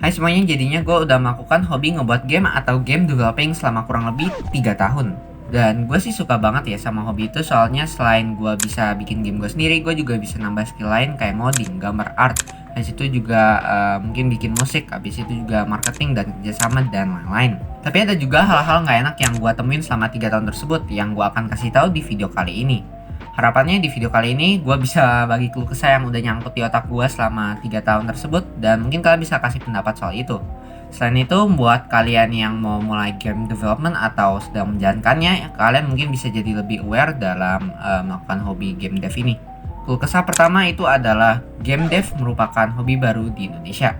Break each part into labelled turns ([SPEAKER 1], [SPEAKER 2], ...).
[SPEAKER 1] Hai semuanya, jadinya gue udah melakukan hobi ngebuat game atau game developing selama kurang lebih 3 tahun. Dan gue sih suka banget ya sama hobi itu, soalnya selain gue bisa bikin game gue sendiri, gue juga bisa nambah skill lain kayak modding, gambar art. Habis itu juga mungkin bikin musik, habis itu juga marketing dan kerjasama dan lain-lain. Tapi ada juga hal-hal nggak enak yang gue temuin selama 3 tahun tersebut yang gue akan kasih tahu di video kali ini. Harapannya di video kali ini gue bisa bagi keluh kesah yang udah nyangkut di otak gue selama 3 tahun tersebut, dan mungkin kalian bisa kasih pendapat soal itu. Selain itu, buat kalian yang mau mulai game development atau sedang menjalankannya, kalian mungkin bisa jadi lebih aware dalam melakukan hobi game dev ini. Keluh kesah pertama itu adalah game dev merupakan hobi baru di Indonesia.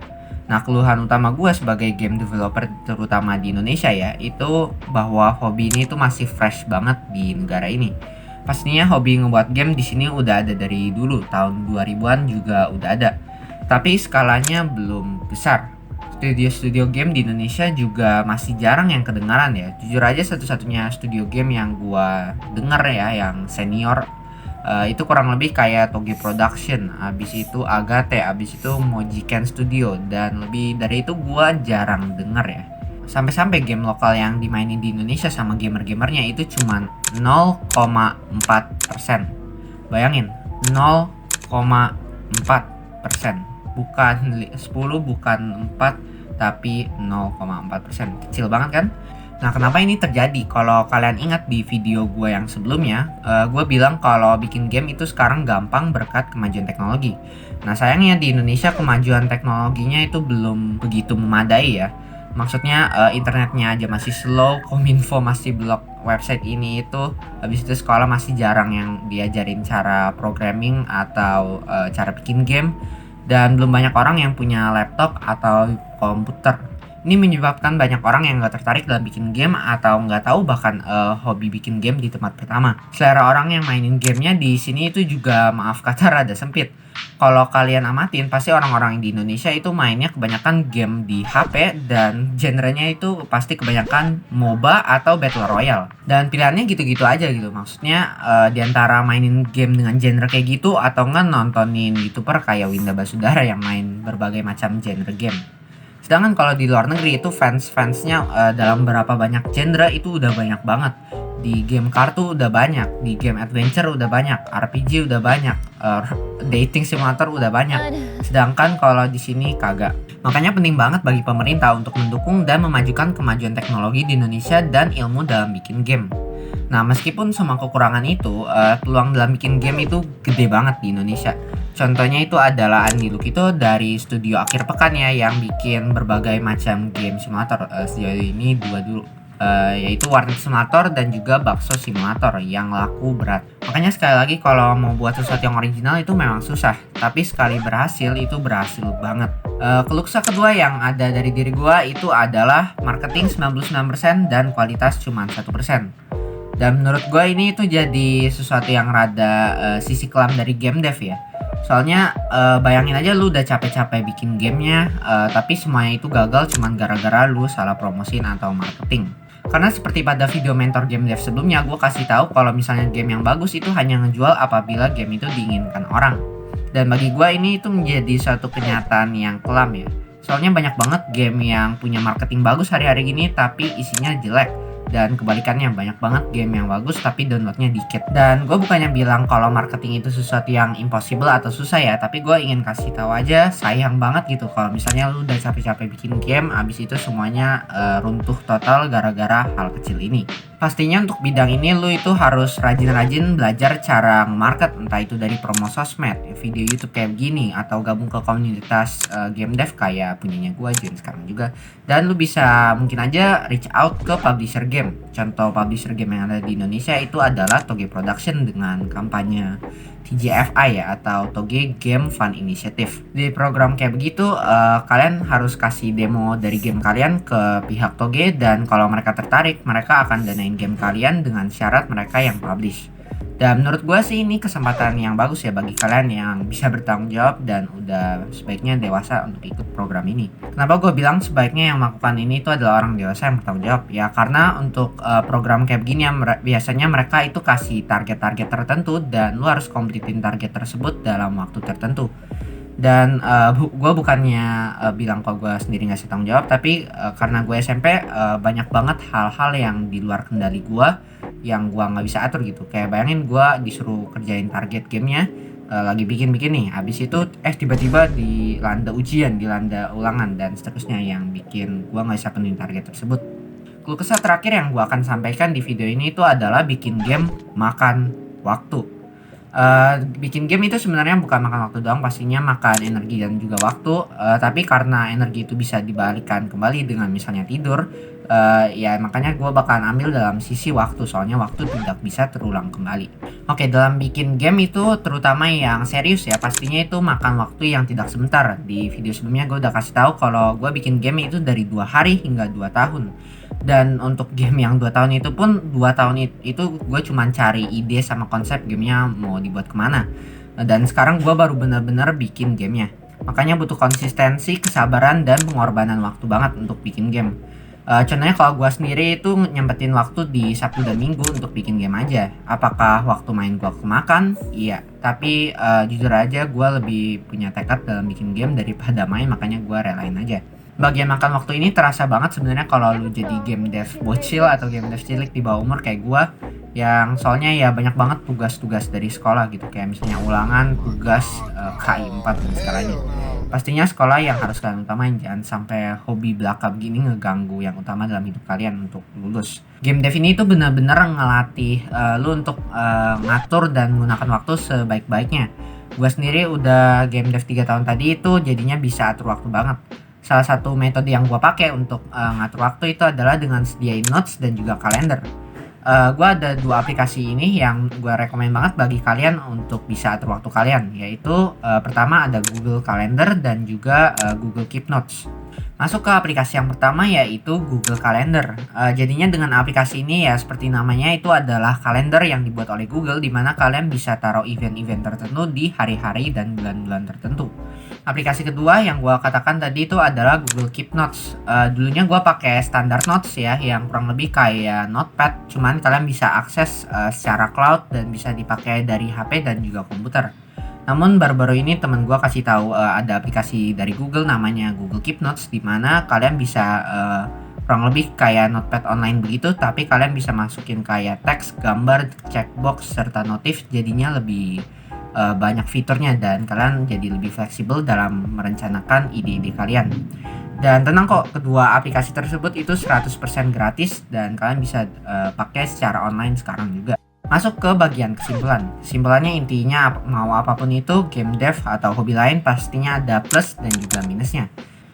[SPEAKER 1] Nah, keluhan utama gue sebagai game developer terutama di Indonesia ya, itu bahwa hobi ini tuh masih fresh banget di negara ini. Pastinya hobi ngebuat game di sini udah ada dari dulu, tahun 2000-an juga udah ada. Tapi skalanya belum besar. Studio-studio game di Indonesia juga masih jarang yang kedengaran ya. Jujur aja satu-satunya studio game yang gua denger ya, yang senior, itu kurang lebih kayak Toge Production, abis itu Agate, abis itu Mojiken Studio, dan lebih dari itu gua jarang denger ya. Sampai-sampai game lokal yang dimainin di Indonesia sama gamer-gamernya itu cuma 0,4%. Bayangin, 0,4%. Bukan 10, bukan 4, tapi 0,4%. Kecil banget kan? Nah, kenapa ini terjadi? Kalau kalian ingat di video gue yang sebelumnya, gue bilang kalau bikin game itu sekarang gampang berkat kemajuan teknologi. Nah, sayangnya di Indonesia kemajuan teknologinya itu belum begitu memadai ya. Maksudnya internetnya aja masih slow, kominfo masih blok website ini itu, habis itu sekolah masih jarang yang diajarin cara programming atau cara bikin game, dan belum banyak orang yang punya laptop atau komputer. Ini menyebabkan banyak orang yang nggak tertarik dalam bikin game atau nggak tahu bahkan hobi bikin game di tempat pertama. Selera orang yang mainin gamenya di sini itu juga, maaf kata, rada sempit. Kalau kalian amatin, pasti orang-orang di Indonesia itu mainnya kebanyakan game di HP, dan genrenya itu pasti kebanyakan MOBA atau Battle Royale. Dan pilihannya gitu-gitu aja gitu. Maksudnya di antara mainin game dengan genre kayak gitu atau nggak nontonin YouTuber kayak Winda Basudara yang main berbagai macam genre game. Sedangkan kalau di luar negeri itu fans-fansnya dalam berapa banyak genre itu udah banyak banget. Di game kartu udah banyak, di game adventure udah banyak, RPG udah banyak, dating simulator udah banyak. Sedangkan kalau di sini kagak. Makanya penting banget bagi pemerintah untuk mendukung dan memajukan kemajuan teknologi di Indonesia dan ilmu dalam bikin game. Nah, meskipun sama kekurangan itu, peluang dalam bikin game itu gede banget di Indonesia. Contohnya itu adalah Andi Lukito dari studio Akhir Pekan ya, yang bikin berbagai macam game simulator. Sejauh ini dua dulu, yaitu Warnet Simulator dan juga Bakso Simulator yang laku berat. Makanya sekali lagi, kalau mau buat sesuatu yang original itu memang susah, tapi sekali berhasil itu berhasil banget. Keluh kesah kedua yang ada dari diri gua itu adalah marketing 99% dan kualitas cuma 1%. Dan menurut gue ini itu jadi sesuatu yang rada sisi kelam dari game dev ya. Soalnya bayangin aja lu udah capek-capek bikin gamenya, tapi semuanya itu gagal cuman gara-gara lu salah promosiin atau marketing. Karena seperti pada video mentor game dev sebelumnya, gue kasih tahu kalau misalnya game yang bagus itu hanya ngejual apabila game itu diinginkan orang. Dan bagi gue ini itu menjadi suatu kenyataan yang kelam ya. Soalnya banyak banget game yang punya marketing bagus hari-hari ini tapi isinya jelek. Dan kebalikannya, banyak banget game yang bagus tapi downloadnya dikit. Dan gue bukannya bilang kalau marketing itu sesuatu yang impossible atau susah ya, tapi gue ingin kasih tahu aja, sayang banget gitu kalau misalnya lu udah capek-capek bikin game, abis itu semuanya runtuh total gara-gara hal kecil ini. Pastinya untuk bidang ini lu itu harus rajin-rajin belajar cara market, entah itu dari promo sosmed, video YouTube kayak begini, atau gabung ke komunitas game dev kayak punyanya gue Jun sekarang juga. Dan lu bisa mungkin aja reach out ke publisher game. Contoh publisher game yang ada di Indonesia itu adalah Toge Production dengan kampanye TGFI ya, atau Toge Game Fund Initiative. Di program kayak begitu, kalian harus kasih demo dari game kalian ke pihak Toge, dan kalau mereka tertarik, mereka akan danain game kalian dengan syarat mereka yang publish. Dan menurut gue sih ini kesempatan yang bagus ya bagi kalian yang bisa bertanggung jawab dan udah sebaiknya dewasa untuk ikut program ini. Kenapa gue bilang sebaiknya yang melakukan ini itu adalah orang dewasa yang bertanggung jawab? Ya karena untuk program kayak begini ya, biasanya mereka itu kasih target-target tertentu dan lu harus completein target tersebut dalam waktu tertentu. Dan gue bukannya bilang kalau gue sendiri nggak tanggung jawab, tapi karena gue SMP banyak banget hal-hal yang di luar kendali gue yang gue nggak bisa atur gitu. Kayak bayangin gue disuruh kerjain target gamenya, lagi bikin-bikin nih, habis itu tiba-tiba dilanda ujian, dilanda ulangan dan seterusnya yang bikin gue nggak bisa penuhin target tersebut. Keluh kesah terakhir yang gue akan sampaikan di video ini itu adalah bikin game makan waktu. Bikin game itu sebenarnya bukan makan waktu doang, pastinya makan energi dan juga waktu, tapi karena energi itu bisa dibalikan kembali dengan misalnya tidur, ya makanya gue bakalan ambil dalam sisi waktu, soalnya waktu tidak bisa terulang kembali. Oke, dalam bikin game itu terutama yang serius ya, pastinya itu makan waktu yang tidak sebentar. Di video sebelumnya gue udah kasih tahu kalau gue bikin game itu dari 2 hari hingga 2 tahun. Dan untuk game yang 2 tahun itu pun 2 tahun itu gue cuman cari ide sama konsep gamenya mau dibuat kemana. Dan sekarang gue baru benar-benar bikin gamenya. Makanya butuh konsistensi, kesabaran, dan pengorbanan waktu banget untuk bikin game. Contohnya kalau gue sendiri itu nyempetin waktu di Sabtu dan Minggu untuk bikin game aja. Apakah waktu main gue kemakan? Iya. Tapi jujur aja gue lebih punya tekad dalam bikin game daripada main, makanya gue relain aja. Bagian makan waktu ini terasa banget sebenarnya kalau lu jadi game dev bocil atau game dev cilik di bawah umur kayak gua, yang soalnya ya banyak banget tugas-tugas dari sekolah gitu, kayak misalnya ulangan, tugas, KI 4 dan segalanya. Pastinya sekolah yang harus kalian utamain, jangan sampai hobi belaka begini ngeganggu yang utama dalam hidup kalian untuk lulus. Game dev ini tuh benar-benar ngelatih lu untuk ngatur dan menggunakan waktu sebaik-baiknya. Gua sendiri udah game dev 3 tahun tadi itu jadinya bisa atur waktu banget. Salah satu metode yang gue pakai untuk ngatur waktu itu adalah dengan sediain notes dan juga kalender. Gue ada 2 aplikasi ini yang gue rekomen banget bagi kalian untuk bisa atur waktu kalian, yaitu pertama ada Google Calendar dan juga Google Keep Notes. Masuk ke aplikasi yang pertama yaitu Google Calendar. Jadinya dengan aplikasi ini ya seperti namanya itu adalah kalender yang dibuat oleh Google, di mana kalian bisa taruh event-event tertentu di hari-hari dan bulan-bulan tertentu. Aplikasi kedua yang gue katakan tadi itu adalah Google Keep Notes. Dulunya gue pakai standar notes ya, yang kurang lebih kayak notepad, cuman kalian bisa akses secara cloud dan bisa dipakai dari HP dan juga komputer. Namun baru-baru ini temen gue kasih tahu ada aplikasi dari Google namanya Google Keep Notes, di mana kalian bisa kurang lebih kayak notepad online begitu, tapi kalian bisa masukin kayak teks, gambar, checkbox, serta notif, jadinya lebih banyak fiturnya dan kalian jadi lebih fleksibel dalam merencanakan ide-ide kalian. Dan tenang kok, kedua aplikasi tersebut itu 100% gratis dan kalian bisa pakai secara online sekarang juga. Masuk ke bagian kesimpulan. Kesimpulannya intinya mau apapun itu, game dev atau hobi lain pastinya ada plus dan juga minusnya.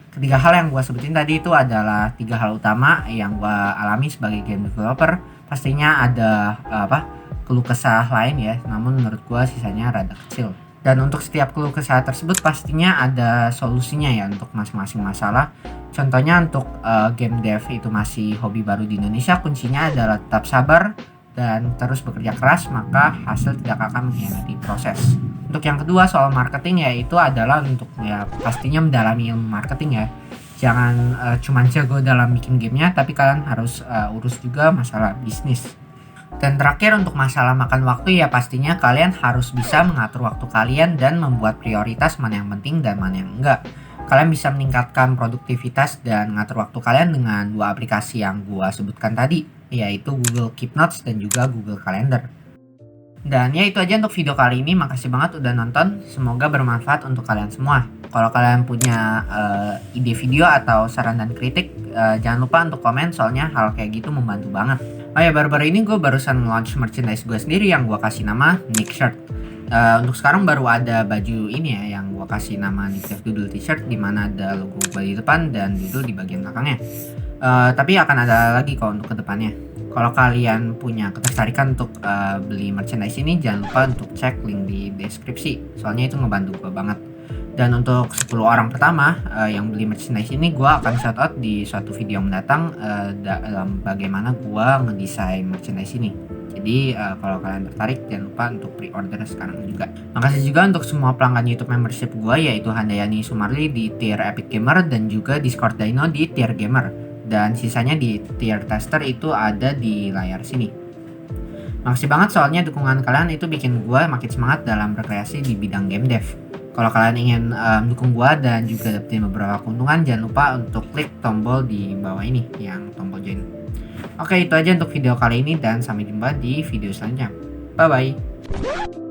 [SPEAKER 1] Ketiga hal yang gue sebutin tadi itu adalah 3 hal utama yang gue alami sebagai game developer. Pastinya ada keluh kesah lain ya, namun menurut gue sisanya rada kecil. Dan untuk setiap keluh kesah tersebut pastinya ada solusinya ya untuk masing-masing masalah. Contohnya untuk game dev itu masih hobi baru di Indonesia, kuncinya adalah tetap sabar dan terus bekerja keras, maka hasil tidak akan mengkhianati proses. Untuk yang kedua soal marketing ya, itu adalah untuk ya pastinya mendalami ilmu marketing ya. Jangan cuma jago dalam bikin gamenya, tapi kalian harus urus juga masalah bisnis. Dan terakhir untuk masalah makan waktu ya, pastinya kalian harus bisa mengatur waktu kalian dan membuat prioritas mana yang penting dan mana yang enggak. Kalian bisa meningkatkan produktivitas dan ngatur waktu kalian dengan 2 aplikasi yang gua sebutkan tadi, yaitu Google Keep Notes dan juga Google Calendar. Dan ya itu aja untuk video kali ini, makasih banget udah nonton, semoga bermanfaat untuk kalian semua. Kalau kalian punya ide video atau saran dan kritik, jangan lupa untuk komen, soalnya hal kayak gitu membantu banget. Oh ya, baru-baru ini gue barusan launch merchandise gue sendiri yang gue kasih nama Nick Shirt. Untuk sekarang baru ada baju ini ya yang gue kasih nama Nick Dev Doodle T-shirt, dimana ada logo gue di depan dan doodle di bagian belakangnya. Tapi akan ada lagi kok untuk kedepannya. Kalau kalian punya ketertarikan untuk beli merchandise ini, jangan lupa untuk cek link di deskripsi, soalnya itu ngebantu gue banget. Dan untuk 10 orang pertama yang beli merchandise ini, gue akan shout out di suatu video mendatang dalam bagaimana gue ngedesain merchandise ini. Jadi kalau kalian tertarik, jangan lupa untuk pre-order sekarang juga. Makasih juga untuk semua pelanggan YouTube membership gue, yaitu Handayani Sumarli di tier Epic Gamer dan juga Discord Dino di tier Gamer. Dan sisanya di tier tester itu ada di layar sini. Makasih banget, soalnya dukungan kalian itu bikin gue makin semangat dalam berkreasi di bidang game dev. Kalau kalian ingin dukung gua dan juga dapetin beberapa keuntungan, jangan lupa untuk klik tombol di bawah ini yang tombol join. Oke, itu aja untuk video kali ini dan sampai jumpa di video selanjutnya. Bye bye.